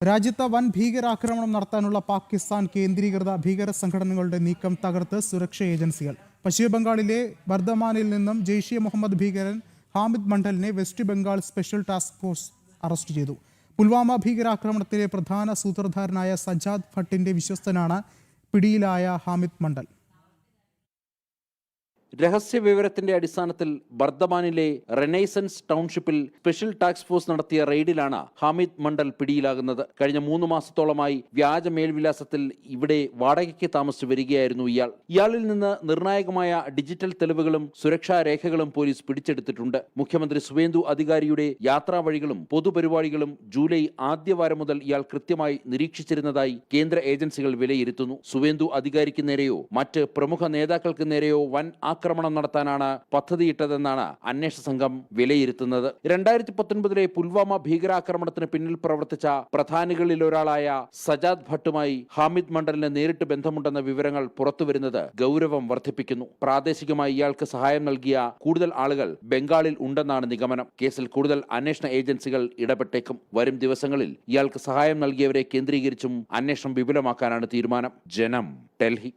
രാജ്യത്ത് വൻ ഭീകരാക്രമണം നടത്താനുള്ള പാകിസ്ഥാൻ കേന്ദ്രീകൃത ഭീകര സംഘടനകളുടെ നീക്കം തകർത്ത് സുരക്ഷാ ഏജൻസികൾ. പശ്ചിമബംഗാളിലെ ബർദമാനിൽ നിന്നും ജെയ്ഷെ മുഹമ്മദ് ഭീകരൻ ഹാമിദ് മണ്ഡലിനെ west Bengal special task force arrest ചെയ്തു. പുൽവാമ ഭീകരാക്രമണത്തിലെ പ്രധാന സൂത്രധാരനായ സജാദ് ഭട്ടിന്റെ വിശ്വസ്തനാണ് പിടിയിലായ ഹാമിദ് മണ്ഡൽ. രഹസ്യ വിവരത്തിന്റെ അടിസ്ഥാനത്തിൽ ബർദമാനിലെ റെനൈസൻസ് ടൗൺഷിപ്പിൽ സ്പെഷ്യൽ ടാസ്ക് ഫോഴ്സ് നടത്തിയ റെയ്ഡിലാണ് ഹാമിദ് മണ്ഡൽ പിടിയിലാകുന്നത്. കഴിഞ്ഞ 3 മാസത്തോളമായി വ്യാജ മേൽവിലാസത്തിൽ ഇവിടെ വാടകയ്ക്ക് താമസിച്ചു വരികയായിരുന്നു ഇയാളിൽ നിന്ന് നിർണായകമായ ഡിജിറ്റൽ തെളിവുകളും സുരക്ഷാ രേഖകളും പോലീസ് പിടിച്ചെടുത്തിട്ടുണ്ട്. മുഖ്യമന്ത്രി സുവേന്ദു അധികാരിയുടെ യാത്രാ വഴികളും പൊതുപരിപാടികളും ജൂലൈ ആദ്യവാരം മുതൽ ഇയാൾ കൃത്യമായി നിരീക്ഷിച്ചിരുന്നതായി കേന്ദ്ര ഏജൻസികൾ വിലയിരുത്തുന്നു. സുവേന്ദു അധികാരിക്ക് നേരെയോ മറ്റ് പ്രമുഖ നേതാക്കൾക്ക് നേരെയോ വൻ ആക്രമണം നടത്താനാണ് പദ്ധതിയിട്ടതെന്നാണ് അന്വേഷണ സംഘം വിലയിരുത്തുന്നത്. 2019 പുൽവാമ ഭീകരാക്രമണത്തിന് പിന്നിൽ പ്രവർത്തിച്ച പ്രധാനികളിൽ ഒരാളായ സജാദ് ഭട്ടുമായി ഹാമിദ് മണ്ഡലിന് നേരിട്ട് ബന്ധമുണ്ടെന്ന വിവരങ്ങൾ പുറത്തുവരുന്നത് ഗൗരവം വർദ്ധിപ്പിക്കുന്നു. പ്രാദേശികമായി ഇയാൾക്ക് സഹായം നൽകിയ കൂടുതൽ ആളുകൾ ബംഗാളിൽ ഉണ്ടെന്നാണ് നിഗമനം. കേസിൽ കൂടുതൽ അന്വേഷണ ഏജൻസികൾ ഇടപെട്ടേക്കും. വരും ദിവസങ്ങളിൽ ഇയാൾക്ക് സഹായം നൽകിയവരെ കേന്ദ്രീകരിച്ചും അന്വേഷണം വിപുലമാക്കാനാണ് തീരുമാനം. ജനം, ഡൽഹി.